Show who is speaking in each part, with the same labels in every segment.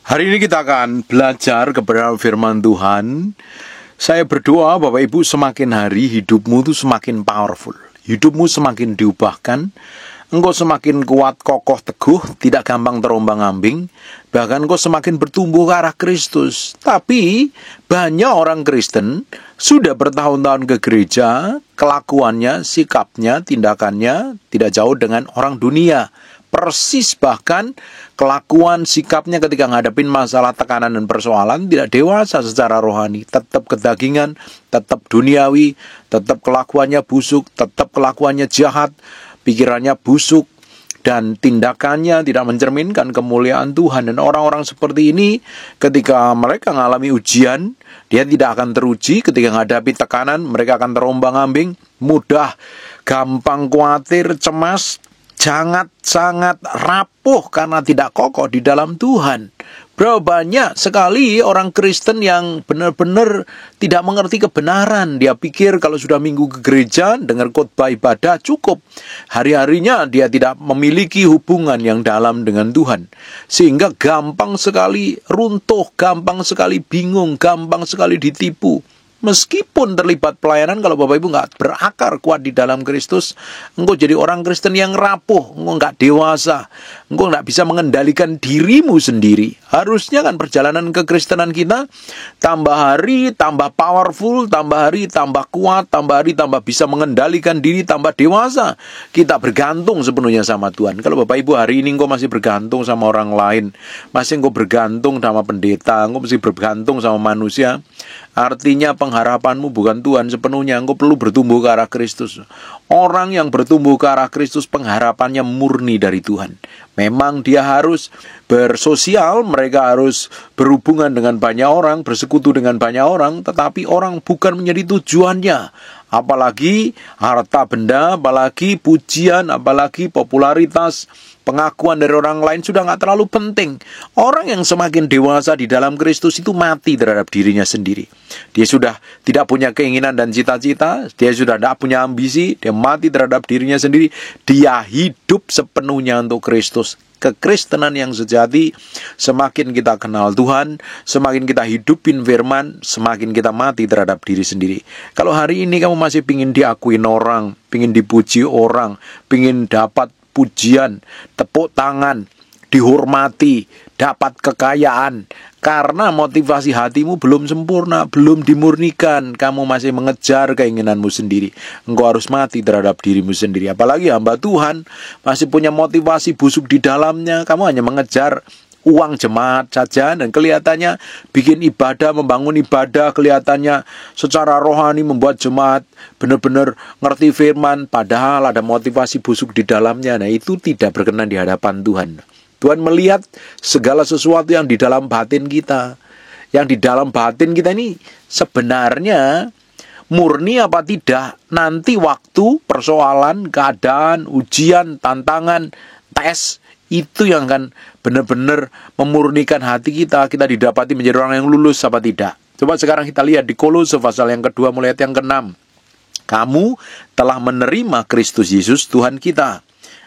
Speaker 1: Hari ini kita akan belajar kebenaran firman Tuhan. Saya berdoa Bapak Ibu semakin hari hidupmu itu semakin powerful. Hidupmu semakin diubahkan. Engkau semakin kuat, kokoh, teguh, tidak gampang terombang-ambing. Bahkan engkau semakin bertumbuh ke arah Kristus. Tapi banyak orang Kristen sudah bertahun-tahun ke gereja, kelakuannya, sikapnya, tindakannya tidak jauh dengan orang dunia. Persis bahkan kelakuan sikapnya ketika ngadepin masalah tekanan dan persoalan tidak dewasa secara rohani, tetap kedagingan, tetap duniawi, tetap kelakuannya busuk, tetap kelakuannya jahat, pikirannya busuk, dan tindakannya tidak mencerminkan kemuliaan Tuhan. Dan orang-orang seperti ini ketika mereka mengalami ujian, dia tidak akan teruji. Ketika menghadapi tekanan, mereka akan terombang-ambing, mudah, gampang khawatir, cemas, sangat rapuh karena tidak kokoh di dalam Tuhan. Berapa banyak sekali orang Kristen yang benar-benar tidak mengerti kebenaran. Dia pikir kalau sudah minggu ke gereja, dengar khotbah ibadah cukup. Hari-harinya dia tidak memiliki hubungan yang dalam dengan Tuhan. Sehingga gampang sekali runtuh, gampang sekali bingung, gampang sekali ditipu. Meskipun terlibat pelayanan, kalau Bapak Ibu nggak berakar kuat di dalam Kristus, engkau jadi orang Kristen yang rapuh, engkau nggak dewasa, engkau nggak bisa mengendalikan dirimu sendiri. Harusnya kan perjalanan kekristenan kita, tambah hari, tambah powerful, tambah hari, tambah kuat, tambah hari, tambah bisa mengendalikan diri, tambah dewasa. Kita bergantung sepenuhnya sama Tuhan. Kalau Bapak Ibu hari ini engkau masih bergantung sama orang lain, masih engkau bergantung sama pendeta, engkau masih bergantung sama manusia, artinya pengharapanmu bukan Tuhan sepenuhnya. Engkau perlu bertumbuh ke arah Kristus. Orang yang bertumbuh ke arah Kristus pengharapannya murni dari Tuhan. Memang dia harus bersosial, mereka harus berhubungan dengan banyak orang, bersekutu dengan banyak orang, tetapi orang bukan menjadi tujuannya. Apalagi harta benda, apalagi pujian, apalagi popularitas, pengakuan dari orang lain sudah nggak terlalu penting. Orang yang semakin dewasa di dalam Kristus itu mati terhadap dirinya sendiri. Dia sudah tidak punya keinginan dan cita-cita, dia sudah tidak punya ambisi, dia mati terhadap dirinya sendiri. Dia hidup sepenuhnya untuk Kristus. Kekristenan yang sejati, semakin kita kenal Tuhan, semakin kita hidupin firman, semakin kita mati terhadap diri sendiri. Kalau hari ini kamu masih pingin diakuin orang, pingin dipuji orang, pingin dapat pujian, tepuk tangan, dihormati, dapat kekayaan, karena motivasi hatimu belum sempurna, belum dimurnikan, kamu masih mengejar keinginanmu sendiri. Engkau harus mati terhadap dirimu sendiri. Apalagi hamba Tuhan masih punya motivasi busuk di dalamnya, kamu hanya mengejar uang jemaat saja, dan kelihatannya bikin ibadah, membangun ibadah, kelihatannya secara rohani membuat jemaat benar-benar ngerti firman, padahal ada motivasi busuk di dalamnya. Nah, itu tidak berkenan di hadapan Tuhan. Tuhan melihat segala sesuatu yang di dalam batin kita. Yang di dalam batin kita ini sebenarnya murni apa tidak. Nanti waktu, persoalan, keadaan, ujian, tantangan, tes, itu yang akan benar-benar memurnikan hati kita. Kita didapati menjadi orang yang lulus apa tidak. Coba sekarang kita lihat di Kolose pasal yang kedua mulai ayat yang ke-6. Kamu telah menerima Kristus Yesus Tuhan kita.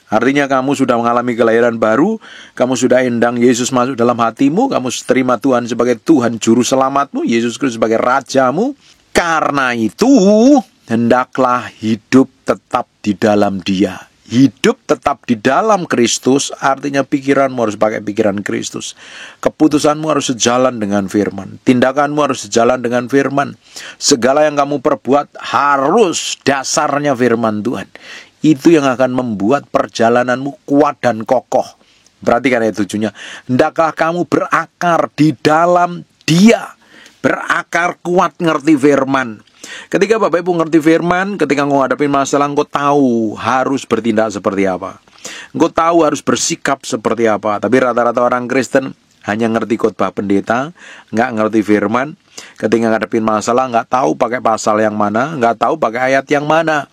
Speaker 1: Artinya kamu sudah mengalami kelahiran baru, kamu sudah endang Yesus masuk dalam hatimu, kamu terima Tuhan sebagai Tuhan Juru Selamatmu, Yesus Kristus sebagai Rajamu. Karena itu, hendaklah hidup tetap di dalam Dia. Hidup tetap di dalam Kristus, artinya pikiranmu harus pakai pikiran Kristus. Keputusanmu harus sejalan dengan firman. Tindakanmu harus sejalan dengan firman. Segala yang kamu perbuat harus dasarnya firman Tuhan. Itu yang akan membuat perjalananmu kuat dan kokoh. Perhatikan ayat 7-nya. Hendaklah kamu berakar di dalam Dia. Berakar kuat ngerti firman. Ketika Bapak Ibu ngerti firman, ketika engkau hadapin masalah, engkau tahu harus bertindak seperti apa. Engkau tahu harus bersikap seperti apa. Tapi rata-rata orang Kristen hanya ngerti khotbah pendeta, nggak ngerti firman. Ketika ngadepin masalah, nggak tahu pakai pasal yang mana, nggak tahu pakai ayat yang mana.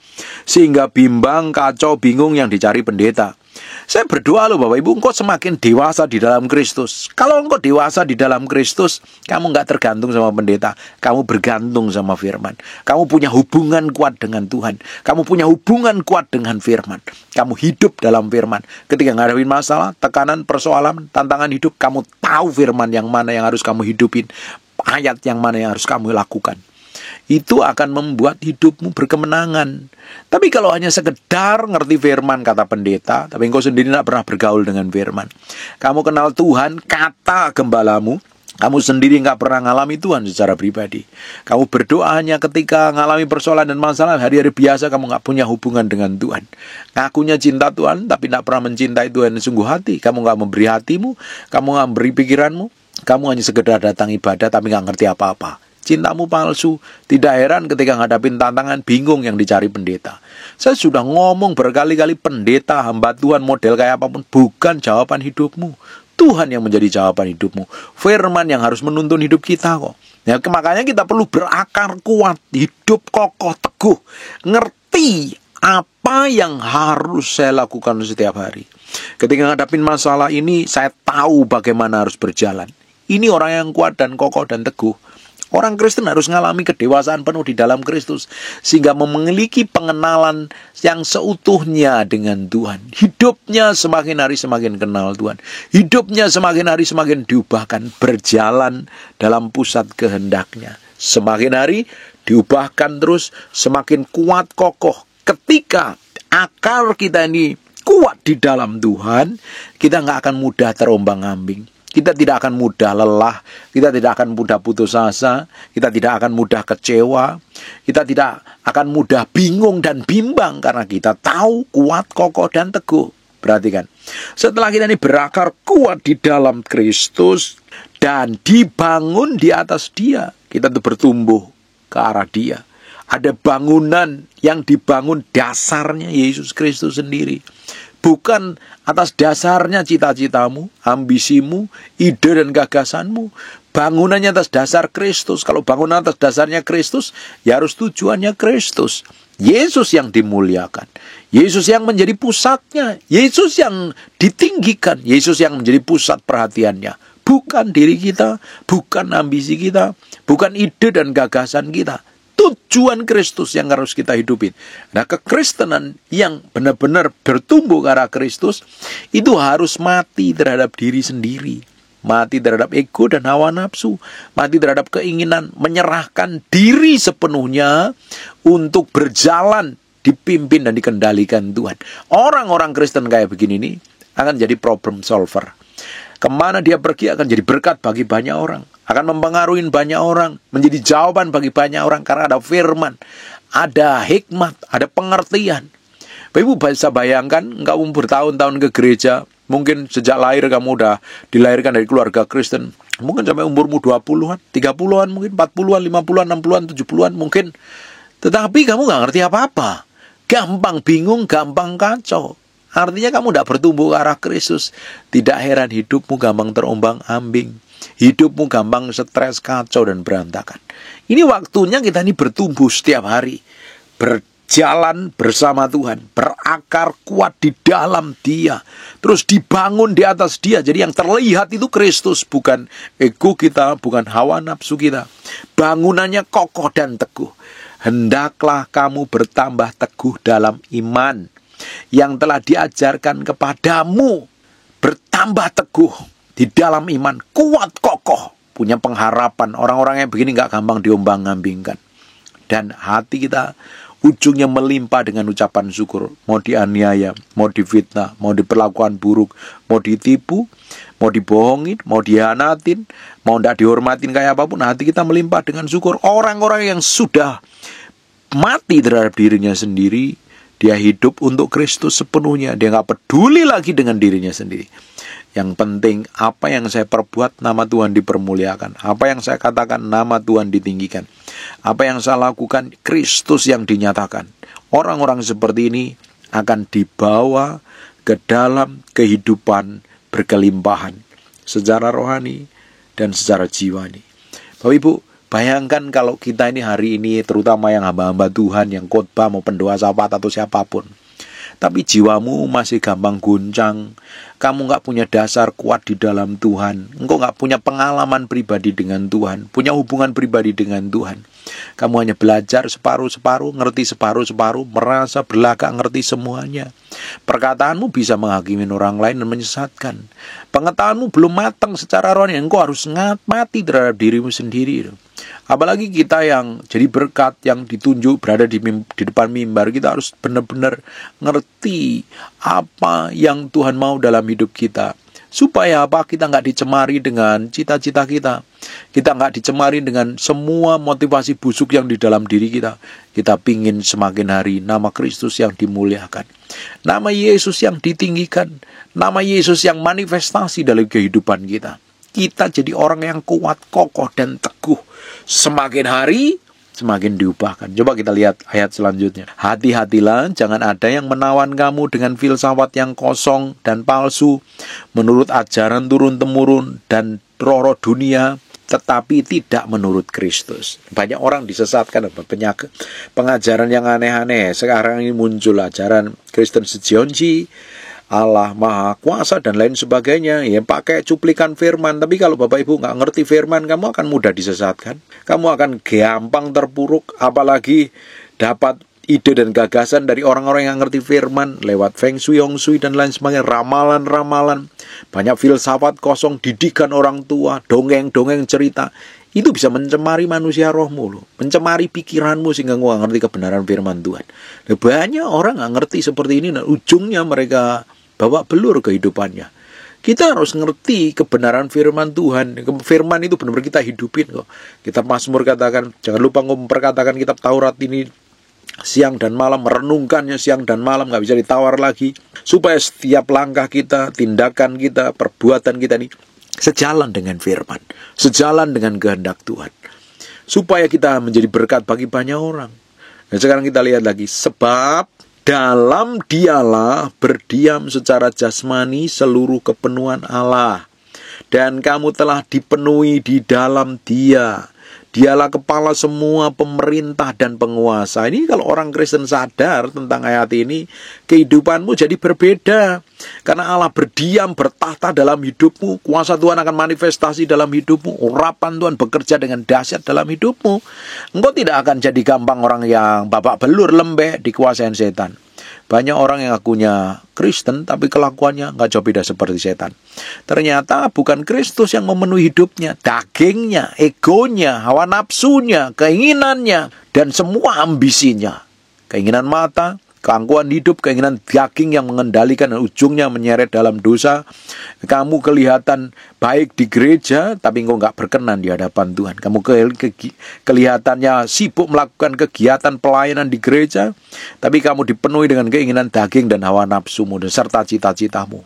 Speaker 1: Sehingga bimbang, kacau, bingung yang dicari pendeta. Saya berdoa loh Bapak Ibu, engkau semakin dewasa di dalam Kristus. Kalau engkau dewasa di dalam Kristus, kamu nggak tergantung sama pendeta. Kamu bergantung sama firman. Kamu punya hubungan kuat dengan Tuhan. Kamu punya hubungan kuat dengan firman. Kamu hidup dalam firman. Ketika ngadepin masalah, tekanan, persoalan, tantangan hidup, kamu tahu firman yang mana yang harus kamu hidupin. Ayat yang mana yang harus kamu lakukan. Itu akan membuat hidupmu berkemenangan. Tapi kalau hanya sekedar ngerti firman kata pendeta, tapi engkau sendiri tidak pernah bergaul dengan firman. Kamu kenal Tuhan, kata gembalamu, kamu sendiri nggak pernah ngalami Tuhan secara pribadi. Kamu berdoa hanya ketika ngalami persoalan dan masalah, hari-hari biasa kamu nggak punya hubungan dengan Tuhan. Ngakunya cinta Tuhan, tapi tidak pernah mencintai Tuhan sungguh hati. Kamu nggak memberi hatimu, kamu nggak memberi pikiranmu, kamu hanya sekedar datang ibadah tapi nggak ngerti apa-apa. Cintamu palsu. Tidak heran ketika ngadapin tantangan, bingung yang dicari pendeta. Saya sudah ngomong berkali-kali, pendeta, hamba Tuhan, model kayak apapun, bukan jawaban hidupmu. Tuhan yang menjadi jawaban hidupmu. Firman yang harus menuntun hidup kita kok. Ya, makanya kita perlu berakar kuat, hidup kokoh, teguh, ngerti apa yang harus saya lakukan setiap hari. Ketika ngadapin masalah ini, saya tahu bagaimana harus berjalan. Ini orang yang kuat dan kokoh dan teguh. Orang Kristen harus mengalami kedewasaan penuh di dalam Kristus, sehingga memiliki pengenalan yang seutuhnya dengan Tuhan. Hidupnya semakin hari semakin kenal Tuhan. Hidupnya semakin hari semakin diubahkan, berjalan dalam pusat kehendaknya. Semakin hari diubahkan terus, semakin kuat kokoh. Ketika akar kita ini kuat di dalam Tuhan, kita nggak akan mudah terombang-ambing. Kita tidak akan mudah lelah, kita tidak akan mudah putus asa, kita tidak akan mudah kecewa, kita tidak akan mudah bingung dan bimbang karena kita tahu kuat, kokoh, dan teguh. Perhatikan, setelah kita ini berakar kuat di dalam Kristus dan dibangun di atas Dia, kita tuh bertumbuh ke arah Dia. Ada bangunan yang dibangun dasarnya Yesus Kristus sendiri. Bukan atas dasarnya cita-citamu, ambisimu, ide dan gagasanmu. Bangunannya atas dasar Kristus. Kalau bangunan atas dasarnya Kristus, ya harus tujuannya Kristus. Yesus yang dimuliakan. Yesus yang menjadi pusatnya. Yesus yang ditinggikan. Yesus yang menjadi pusat perhatiannya. Bukan diri kita, bukan ambisi kita, bukan ide dan gagasan kita. Tujuan Kristus yang harus kita hidupin. Nah, kekristenan yang benar-benar bertumbuh ke arah Kristus itu harus mati terhadap diri sendiri, mati terhadap ego dan hawa nafsu, mati terhadap keinginan, menyerahkan diri sepenuhnya untuk berjalan dipimpin dan dikendalikan Tuhan. Orang-orang Kristen kayak begini nih akan jadi problem solver. Kemana dia pergi akan jadi berkat bagi banyak orang. Akan mempengaruhi banyak orang. Menjadi jawaban bagi banyak orang. Karena ada firman. Ada hikmat. Ada pengertian. Bapak Ibu bisa bayangkan. Kamu bertahun-tahun ke gereja. Mungkin sejak lahir kamu udah dilahirkan dari keluarga Kristen. Mungkin sampai umurmu 20-an. 30-an mungkin. 40-an, 50-an, 60-an, 70-an mungkin. Tetapi kamu gak ngerti apa-apa. Gampang bingung, gampang kacau. Artinya kamu tidak bertumbuh ke arah Kristus. Tidak heran hidupmu gampang terombang-ambing. Hidupmu gampang stres, kacau, dan berantakan. Ini waktunya kita ini bertumbuh setiap hari. Berjalan bersama Tuhan. Berakar kuat di dalam Dia. Terus dibangun di atas Dia. Jadi yang terlihat itu Kristus. Bukan ego kita, bukan hawa nafsu kita. Bangunannya kokoh dan teguh. Hendaklah kamu bertambah teguh dalam iman yang telah diajarkan kepadamu. Bertambah teguh di dalam iman, kuat kokoh, punya pengharapan. Orang-orang yang begini gak gampang diombang-ambingkan. Dan hati kita ujungnya melimpah dengan ucapan syukur. Mau dianiaya, mau difitnah, mau diperlakukan buruk, mau ditipu, mau dibohongin, mau dihianatin, mau tidak dihormatin kayak apapun, hati kita melimpah dengan syukur. Orang-orang yang sudah mati terhadap dirinya sendiri, dia hidup untuk Kristus sepenuhnya. Dia gak peduli lagi dengan dirinya sendiri. Yang penting apa yang saya perbuat, nama Tuhan dipermuliakan. Apa yang saya katakan, nama Tuhan ditinggikan. Apa yang saya lakukan, Kristus yang dinyatakan. Orang-orang seperti ini akan dibawa ke dalam kehidupan berkelimpahan secara rohani dan secara jiwani. Bapak Ibu, bayangkan kalau kita ini hari ini, terutama yang hamba-hamba Tuhan, yang khotbah mau pendoa sahabat atau siapapun, tapi jiwamu masih gampang goncang. Kamu nggak punya dasar kuat di dalam Tuhan. Engkau nggak punya pengalaman pribadi dengan Tuhan, punya hubungan pribadi dengan Tuhan. Kamu hanya belajar separuh-separuh, ngerti separuh-separuh, merasa berlagak ngerti semuanya. Perkataanmu bisa menghakimi orang lain dan menyesatkan. Pengetahuanmu belum matang secara rohani, engkau harus mati terhadap dirimu sendiri. Apalagi kita yang jadi berkat, yang ditunjuk berada di depan mimbar, kita harus benar-benar ngerti apa yang Tuhan mau dalam hidup kita. Supaya apa? Kita nggak dicemari dengan cita-cita kita. Kita nggak dicemari dengan semua motivasi busuk yang di dalam diri kita. Kita pingin semakin hari nama Kristus yang dimuliakan, nama Yesus yang ditinggikan, nama Yesus yang manifestasi dalam kehidupan kita. Kita jadi orang yang kuat, kokoh, dan teguh. Semakin hari, semakin diubahkan. Coba kita lihat ayat selanjutnya. Hati-hatilah, jangan ada yang menawan kamu dengan filsafat yang kosong dan palsu, menurut ajaran turun-temurun dan roh-roh dunia, tetapi tidak menurut Kristus. Banyak orang disesatkan dengan pengajaran yang aneh-aneh. Sekarang ini muncul ajaran Kristen Sejionji, Allah Maha Kuasa dan lain sebagainya, ya pakai cuplikan firman. Tapi kalau Bapak Ibu nggak ngerti firman, kamu akan mudah disesatkan. Kamu akan gampang terpuruk, apalagi dapat ide dan gagasan dari orang-orang yang ngerti firman lewat Feng Shui, Hong Shui dan lain sebagainya, ramalan-ramalan, banyak filsafat kosong, didikan orang tua, dongeng-dongeng cerita. Itu bisa mencemari manusia rohmu loh, mencemari pikiranmu sehingga nggak ngerti kebenaran firman Tuhan. Nah, banyak orang nggak ngerti seperti ini dan ujungnya mereka bawa belur kehidupannya. Kita harus ngerti kebenaran firman Tuhan. Firman itu benar-benar kita hidupin kok. Kitab Mazmur katakan, jangan lupa memperkatakan kitab Taurat ini siang dan malam, merenungkannya siang dan malam, nggak bisa ditawar lagi. Supaya setiap langkah kita, tindakan kita, perbuatan kita ini sejalan dengan firman, sejalan dengan kehendak Tuhan, supaya kita menjadi berkat bagi banyak orang. Dan sekarang kita lihat lagi, sebab dalam Dialah berdiam secara jasmani seluruh kepenuhan Allah, dan kamu telah dipenuhi di dalam Dia. Dialah kepala semua pemerintah dan penguasa. Ini kalau orang Kristen sadar tentang ayat ini, kehidupanmu jadi berbeda. Karena Allah berdiam, bertahta dalam hidupmu. Kuasa Tuhan akan manifestasi dalam hidupmu. Urapan Tuhan bekerja dengan dahsyat dalam hidupmu. Engkau tidak akan jadi gampang orang yang babak belur, lembek, dikuasain setan. Banyak orang yang akunya Kristen, tapi kelakuannya nggak jauh beda seperti setan. Ternyata bukan Kristus yang memenuhi hidupnya, dagingnya, egonya, hawa nafsunya, keinginannya, dan semua ambisinya. Keinginan mata, keangkuhan hidup, keinginan daging yang mengendalikan dan ujungnya menyeret dalam dosa. Kamu kelihatan baik di gereja, tapi engkau nggak berkenan di hadapan Tuhan. Kamu kelihatannya sibuk melakukan kegiatan pelayanan di gereja, tapi kamu dipenuhi dengan keinginan daging dan hawa nafsumu dan serta cita-citamu.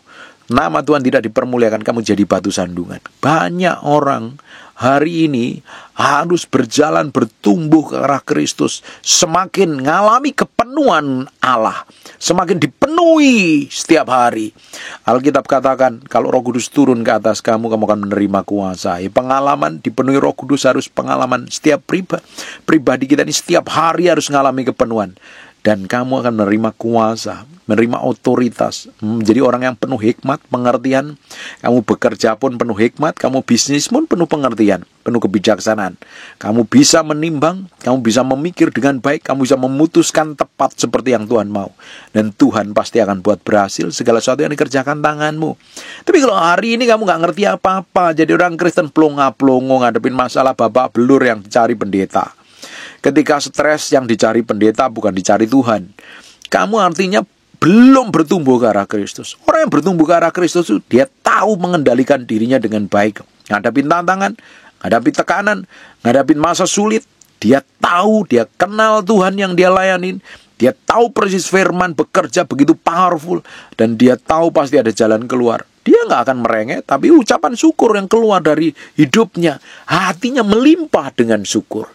Speaker 1: Nama Tuhan tidak dipermuliakan, kamu jadi batu sandungan. Banyak orang hari ini harus berjalan bertumbuh ke arah Kristus, semakin mengalami kepenuhan Allah, semakin dipenuhi setiap hari. Alkitab katakan, kalau Roh Kudus turun ke atas kamu, kamu akan menerima kuasa. Pengalaman dipenuhi Roh Kudus harus pengalaman setiap pribadi kita ini setiap hari harus mengalami kepenuhan. Dan kamu akan menerima kuasa, menerima otoritas, menjadi orang yang penuh hikmat, pengertian. Kamu bekerja pun penuh hikmat, kamu bisnis pun penuh pengertian, penuh kebijaksanaan. Kamu bisa menimbang, kamu bisa memikir dengan baik, kamu bisa memutuskan tepat seperti yang Tuhan mau. Dan Tuhan pasti akan buat berhasil segala sesuatu yang dikerjakan tanganmu. Tapi kalau hari ini kamu gak ngerti apa-apa, jadi orang Kristen plonga-plongo, ngadepin masalah babak belur yang dicari pendeta. Ketika stres yang dicari pendeta bukan dicari Tuhan, kamu artinya belum bertumbuh ke arah Kristus. Orang yang bertumbuh ke arah Kristus itu dia tahu mengendalikan dirinya dengan baik. Ngadapin tantangan, ngadapin tekanan, ngadapin masa sulit. Dia tahu, dia kenal Tuhan yang dia layanin. Dia tahu persis firman bekerja begitu powerful. Dan dia tahu pasti ada jalan keluar. Dia nggak akan merengek, tapi ucapan syukur yang keluar dari hidupnya, hatinya melimpah dengan syukur.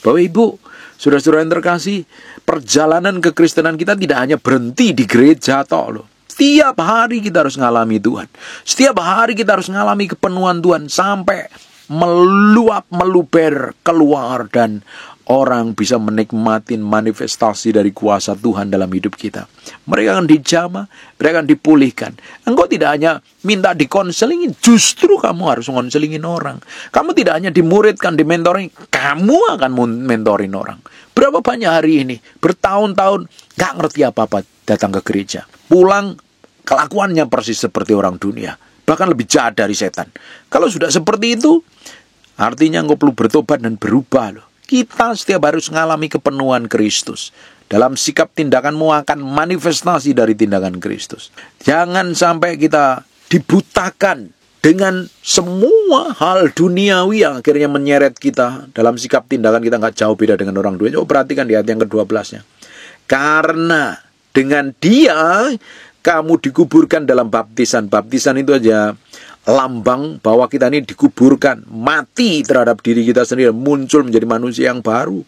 Speaker 1: Bapak Ibu, saudara-saudara yang terkasih, perjalanan kekristenan kita tidak hanya berhenti di gereja toh loh. Setiap hari kita harus ngalami Tuhan. Setiap hari kita harus ngalami kepenuhan Tuhan sampai meluap, meluber keluar dan orang bisa menikmati manifestasi dari kuasa Tuhan dalam hidup kita. Mereka akan dijamah, mereka akan dipulihkan. Engkau tidak hanya minta dikonselingin, justru kamu harus konselingin orang. Kamu tidak hanya dimuridkan, dimentoring, kamu akan mentorin orang. Berapa banyak hari ini, bertahun-tahun, gak ngerti apa-apa datang ke gereja. Pulang, kelakuannya persis seperti orang dunia. Bahkan lebih jahat dari setan. Kalau sudah seperti itu, artinya engkau perlu bertobat dan berubah loh. Kita setiap harus mengalami kepenuhan Kristus. Dalam sikap tindakanmu akan manifestasi dari tindakan Kristus. Jangan sampai kita dibutakan dengan semua hal duniawi yang akhirnya menyeret kita. Dalam sikap tindakan kita nggak jauh beda dengan orang dunia. Coba perhatikan di ayat yang ke-12-nya. Karena dengan dia kamu dikuburkan dalam baptisan. Baptisan itu aja lambang bahwa kita ini dikuburkan, mati terhadap diri kita sendiri, muncul menjadi manusia yang baru.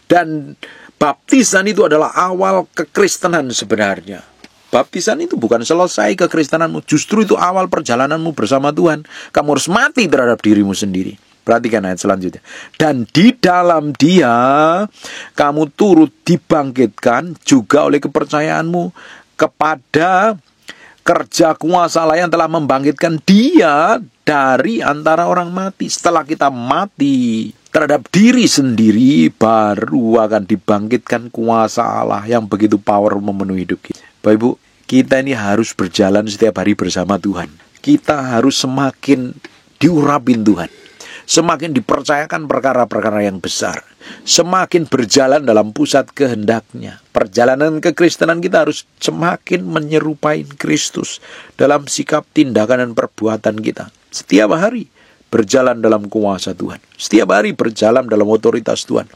Speaker 1: Dan baptisan itu adalah awal kekristenan sebenarnya. Baptisan itu bukan selesai kekristenanmu, justru itu awal perjalananmu bersama Tuhan. Kamu harus mati terhadap dirimu sendiri. Perhatikan ayat selanjutnya. Dan di dalam dia kamu turut dibangkitkan juga oleh kepercayaanmu kepada kerja kuasa Allah yang telah membangkitkan dia dari antara orang mati. Setelah kita mati terhadap diri sendiri, baru akan dibangkitkan kuasa Allah yang begitu power memenuhi hidup kita. Bapak Ibu, kita ini harus berjalan setiap hari bersama Tuhan. Kita harus semakin diurapin Tuhan, semakin dipercayakan perkara-perkara yang besar, semakin berjalan dalam pusat kehendaknya. Perjalanan kekristenan kita harus semakin menyerupai Kristus dalam sikap, tindakan, dan perbuatan kita. Setiap hari berjalan dalam kuasa Tuhan. Setiap hari berjalan dalam otoritas Tuhan.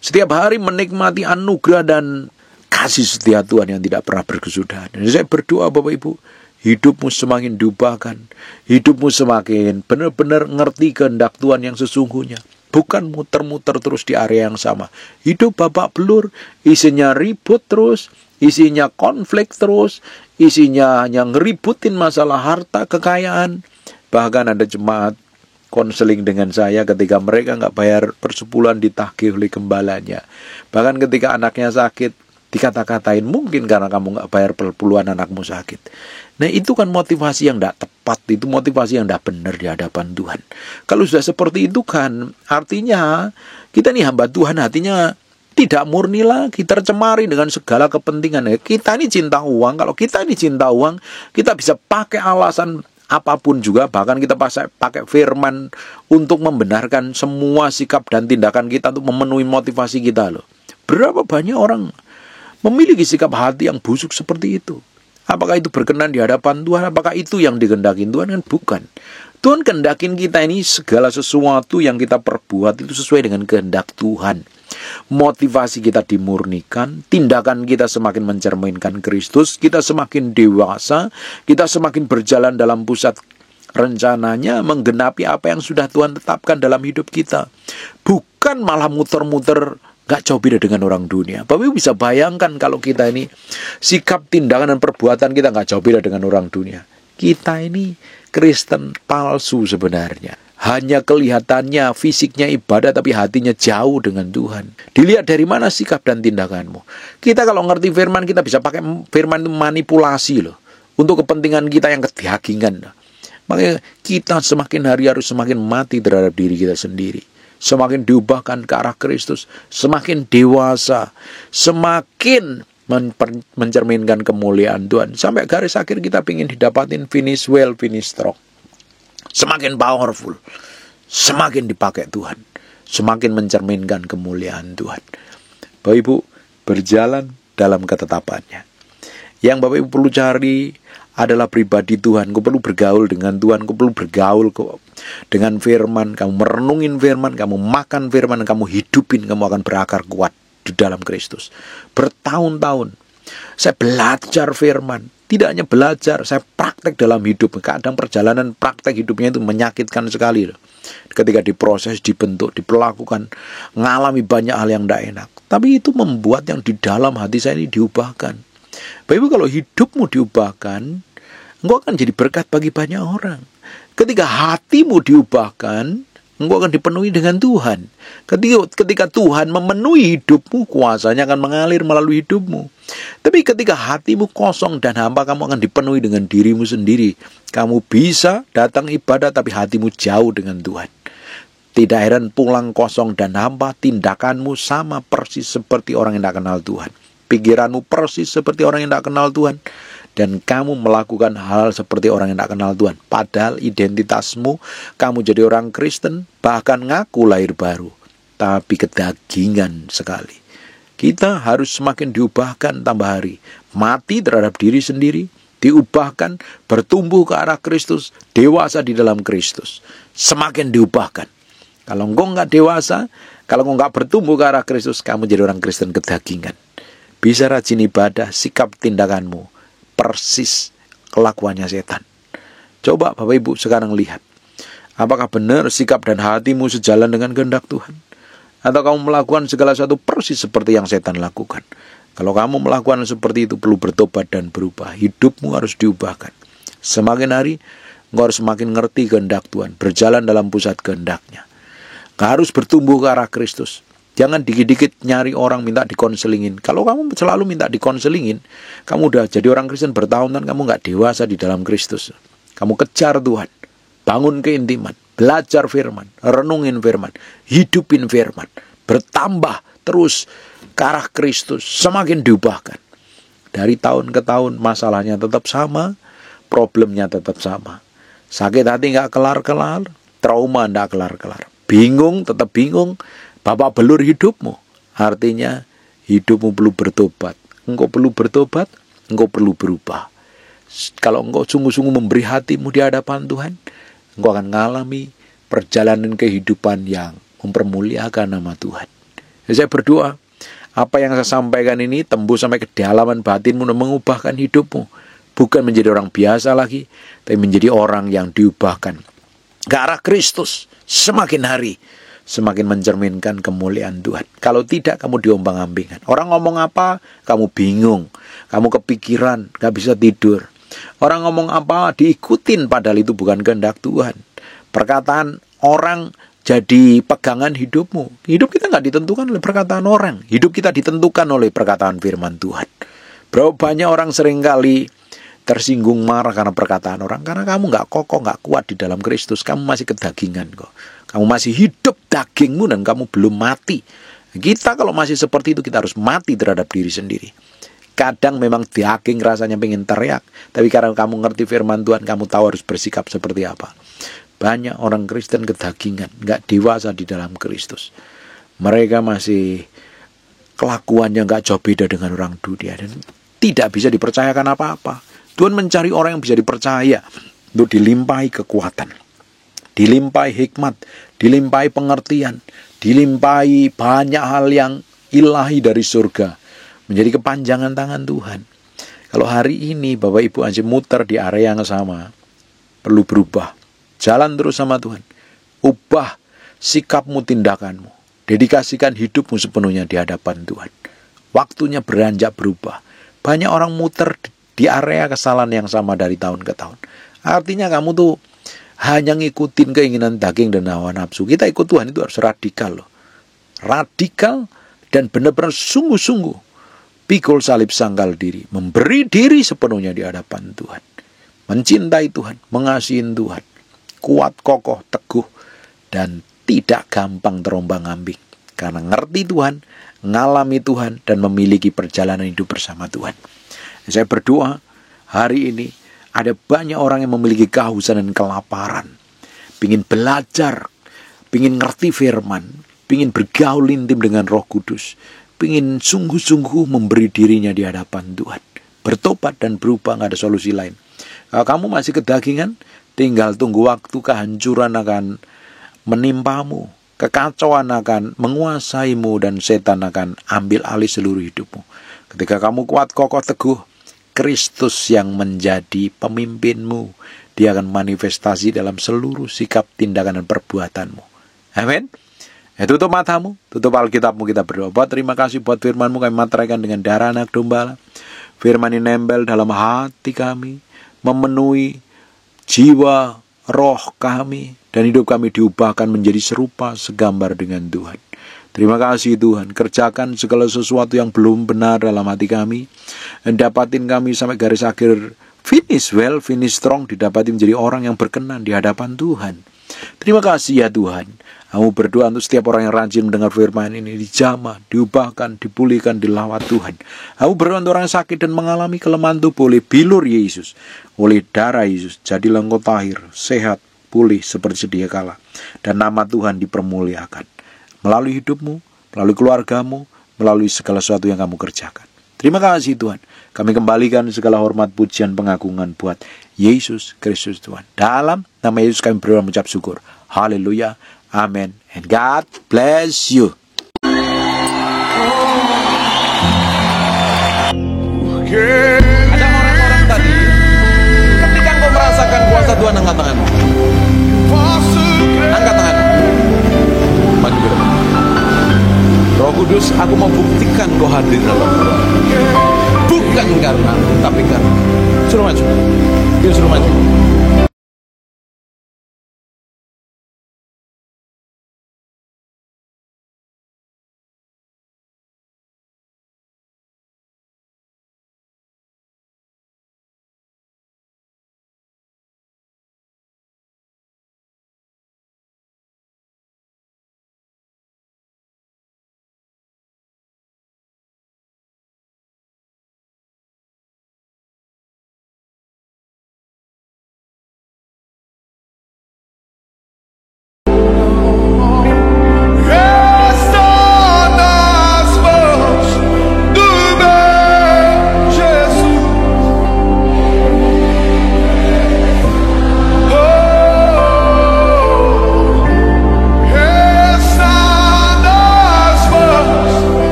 Speaker 1: Setiap hari menikmati anugerah dan kasih setia Tuhan yang tidak pernah berkesudahan. Dan saya berdoa Bapak Ibu, hidupmu semakin diubahkan. Hidupmu semakin benar-benar ngerti kehendak Tuhan yang sesungguhnya. Bukan muter-muter terus di area yang sama. Hidup babak belur, isinya ribut terus, isinya konflik terus, isinya hanya ngeributin masalah harta, kekayaan. Bahkan ada jemaat konseling dengan saya ketika mereka nggak bayar persepuluhan ditagih oleh gembalanya. Bahkan ketika anaknya sakit, dikata-katain mungkin karena kamu nggak bayar persepuluhan anakmu sakit. Nah itu kan motivasi yang tidak tepat, itu motivasi yang tidak benar di hadapan Tuhan. Kalau sudah seperti itu kan artinya kita nih hamba Tuhan, hatinya tidak murni lagi, tercemari dengan segala kepentingan. Kita ini cinta uang, kalau kita ini cinta uang, kita bisa pakai alasan apapun juga, bahkan kita pakai firman untuk membenarkan semua sikap dan tindakan kita untuk memenuhi motivasi kita loh. Berapa banyak orang memiliki sikap hati yang busuk seperti itu? Apakah itu berkenan di hadapan Tuhan? Apakah itu yang dikehendakin Tuhan? Kan bukan. Tuhan kehendakin kita ini segala sesuatu yang kita perbuat itu sesuai dengan kehendak Tuhan. Motivasi kita dimurnikan, tindakan kita semakin mencerminkan Kristus, kita semakin dewasa, kita semakin berjalan dalam pusat rencananya, menggenapi apa yang sudah Tuhan tetapkan dalam hidup kita. Bukan malah muter-muter, gak jauh beda dengan orang dunia. Bapak Ibu bisa bayangkan kalau kita ini sikap, tindakan, dan perbuatan kita gak jauh beda dengan orang dunia. Kita ini Kristen palsu sebenarnya. Hanya kelihatannya, fisiknya ibadah, tapi hatinya jauh dengan Tuhan. Dilihat dari mana sikap dan tindakanmu. Kita kalau ngerti firman, kita bisa pakai firman itu manipulasi loh, untuk kepentingan kita yang kedagingan. Makanya kita semakin hari harus semakin mati terhadap diri kita sendiri. Semakin diubahkan ke arah Kristus, semakin dewasa, semakin mencerminkan kemuliaan Tuhan. Sampai garis akhir kita ingin didapatin finish well, finish strong. Semakin powerful, semakin dipakai Tuhan, semakin mencerminkan kemuliaan Tuhan. Bapak Ibu, berjalan dalam ketetapannya. Yang Bapak Ibu perlu cari adalah pribadi Tuhan. Kau perlu bergaul dengan Tuhan, kau perlu bergaul dengan firman, kamu merenungin firman, kamu makan firman, kamu hidupin, kamu akan berakar kuat di dalam Kristus. Bertahun-tahun saya belajar firman, tidak hanya belajar, saya praktek dalam hidup. Kadang perjalanan praktek hidupnya itu menyakitkan sekali loh. Ketika diproses, dibentuk, diperlakukan, ngalami banyak hal yang tidak enak. Tapi itu membuat yang di dalam hati saya ini diubahkan. Bapak Ibu, kalau hidupmu diubahkan, engkau akan jadi berkat bagi banyak orang. Ketika hatimu diubahkan, engkau akan dipenuhi dengan Tuhan. Ketika Tuhan memenuhi hidupmu, kuasanya akan mengalir melalui hidupmu. Tapi ketika hatimu kosong dan hampa, kamu akan dipenuhi dengan dirimu sendiri. Kamu bisa datang ibadah tapi hatimu jauh dengan Tuhan. Tidak heran pulang kosong dan hampa, tindakanmu sama persis seperti orang yang tidak kenal Tuhan. Pikiranmu persis seperti orang yang tidak kenal Tuhan. Dan kamu melakukan hal seperti orang yang tidak kenal Tuhan. Padahal identitasmu, kamu jadi orang Kristen, bahkan ngaku lahir baru. Tapi kedagingan sekali. Kita harus semakin diubahkan tambah hari. Mati terhadap diri sendiri, diubahkan, bertumbuh ke arah Kristus, dewasa di dalam Kristus. Semakin diubahkan. Kalau engkau nggak dewasa, kalau engkau nggak bertumbuh ke arah Kristus, kamu jadi orang Kristen kedagingan. Bisa rajin ibadah, sikap tindakanmu persis kelakuannya setan. Coba Bapak Ibu sekarang lihat, apakah benar sikap dan hatimu sejalan dengan kehendak Tuhan? Atau kamu melakukan segala sesuatu persis seperti yang setan lakukan? Kalau kamu melakukan seperti itu, perlu bertobat dan berubah. Hidupmu harus diubahkan. Semakin hari, engkau harus semakin ngerti kehendak Tuhan, berjalan dalam pusat kehendaknya. Engkau harus bertumbuh ke arah Kristus. Jangan dikit-dikit nyari orang minta dikonselingin. Kalau kamu selalu minta dikonselingin, kamu udah jadi orang Kristen bertahun-tahun, kamu nggak dewasa di dalam Kristus. Kamu kejar Tuhan, bangun keintiman, belajar firman, renungin firman, hidupin firman, bertambah terus ke arah Kristus, semakin diubahkan. Dari tahun ke tahun masalahnya tetap sama, problemnya tetap sama. Sakit hati nggak kelar-kelar, trauma nggak kelar-kelar, bingung tetap bingung. Bapak belur hidupmu, artinya hidupmu perlu bertobat. Engkau perlu bertobat, engkau perlu berubah. Kalau engkau sungguh-sungguh memberi hatimu di hadapan Tuhan, engkau akan mengalami perjalanan kehidupan yang mempermuliakan nama Tuhan. Jadi saya berdoa, apa yang saya sampaikan ini tembus sampai ke kedalaman batinmu dan mengubahkan hidupmu. Bukan menjadi orang biasa lagi, tapi menjadi orang yang diubahkan ke arah Kristus semakin hari. Semakin mencerminkan kemuliaan Tuhan. Kalau tidak, kamu diombang-ambingkan. Orang ngomong apa, kamu bingung. Kamu kepikiran, gak bisa tidur. Orang ngomong apa, diikutin padahal itu bukan kehendak Tuhan. Perkataan orang jadi pegangan hidupmu. Hidup kita gak ditentukan oleh perkataan orang. Hidup kita ditentukan oleh perkataan firman Tuhan. Berapa banyak orang seringkali tersinggung marah karena perkataan orang. Karena kamu gak kokoh, gak kuat di dalam Kristus. Kamu masih kedagingan kok. Kamu masih hidup dagingmu dan kamu belum mati. Kita kalau masih seperti itu, kita harus mati terhadap diri sendiri. Kadang memang daging rasanya pengen teriak. Tapi karena kamu ngerti firman Tuhan, kamu tahu harus bersikap seperti apa. Banyak orang Kristen kedagingan, gak dewasa di dalam Kristus. Mereka masih kelakuannya gak jauh beda dengan orang dunia. Dan tidak bisa dipercayakan apa-apa. Tuhan mencari orang yang bisa dipercaya untuk dilimpahi kekuatan, dilimpahi hikmat, dilimpahi pengertian, dilimpahi banyak hal yang ilahi dari surga, menjadi kepanjangan tangan Tuhan. Kalau hari ini Bapak Ibu masih muter di area yang sama, perlu berubah. Jalan terus sama Tuhan. Ubah sikapmu, tindakanmu. Dedikasikan hidupmu sepenuhnya di hadapan Tuhan. Waktunya beranjak berubah. Banyak orang muter di area kesalahan yang sama dari tahun ke tahun. Artinya kamu tuh hanya ngikutin keinginan daging dan hawa nafsu. Kita ikut Tuhan itu harus radikal loh. Radikal dan benar-benar sungguh-sungguh. Pikul salib sangkal diri. Memberi diri sepenuhnya di hadapan Tuhan. Mencintai Tuhan. Mengasihi Tuhan. Kuat, kokoh, teguh. Dan tidak gampang terombang-ambing. Karena ngerti Tuhan, ngalami Tuhan, dan memiliki perjalanan hidup bersama Tuhan. Saya berdoa hari ini ada banyak orang yang memiliki kehausan dan kelaparan. Pingin belajar, pingin ngerti firman, pingin bergaul intim dengan Roh Kudus. Pingin sungguh-sungguh memberi dirinya di hadapan Tuhan. Bertobat dan berubah, gak ada solusi lain. Kalau kamu masih kedagingan, tinggal tunggu waktu kehancuran akan menimpamu. Kekacauan akan menguasaimu dan setan akan ambil alih seluruh hidupmu. Ketika kamu kuat, kokoh, teguh, Kristus yang menjadi pemimpinmu. Dia akan manifestasi dalam seluruh sikap, tindakan, dan perbuatanmu. Amin. Tutup matamu, tutup Alkitabmu, kita berdoa. Terima kasih buat firman-Mu, kami materaikan dengan darah anak domba. Firman ini nempel dalam hati kami, memenuhi jiwa, roh kami, dan hidup kami diubahkan menjadi serupa segambar dengan Tuhan. Terima kasih Tuhan, kerjakan segala sesuatu yang belum benar dalam hati kami, dan dapatin kami sampai garis akhir, finish well, finish strong, didapati menjadi orang yang berkenan di hadapan Tuhan. Terima kasih ya Tuhan. Kamu berdoa untuk setiap orang yang rajin mendengar firman ini, dijamah, diubahkan, dipulihkan, dilawat Tuhan. Kamu berdoa untuk orang yang sakit dan mengalami kelemahan tubuh oleh bilur Yesus, oleh darah Yesus, jadilah engkau tahir, sehat, pulih seperti sedia kala, dan nama Tuhan dipermuliakan melalui hidupmu, melalui keluargamu, melalui segala sesuatu yang kamu kerjakan. Terima kasih Tuhan. Kami kembalikan segala hormat, pujian, pengagungan buat Yesus Kristus Tuhan. Dalam nama Yesus kami berdoa mengucap syukur. Haleluya. Amen. And God bless you. Ada orang-orang tadi, ketika engkau merasakan kuasa Tuhan, angkat tanganmu. Angkat tanganmu. Maju ke depan. Roh Kudus, aku mau buktikan kau hadir dalam doa. Bukan karena, tapi karena. Suruh maju. Dia suruh maju.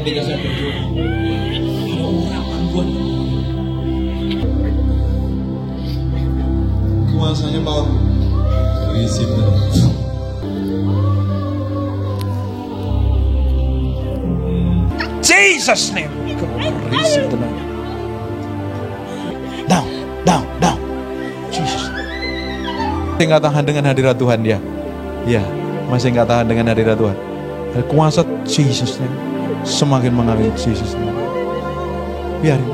Speaker 2: Ketika saya berdoa, ada urapan buat kuasanya power. Receive them. Jesus name. Receive them. Down. Jesus. Masih nggak tahan dengan hadirat Tuhan ya? Ya, masih nggak tahan dengan hadirat Tuhan. Kuasa Jesus name semakin mengalir Jesus name. Biarin.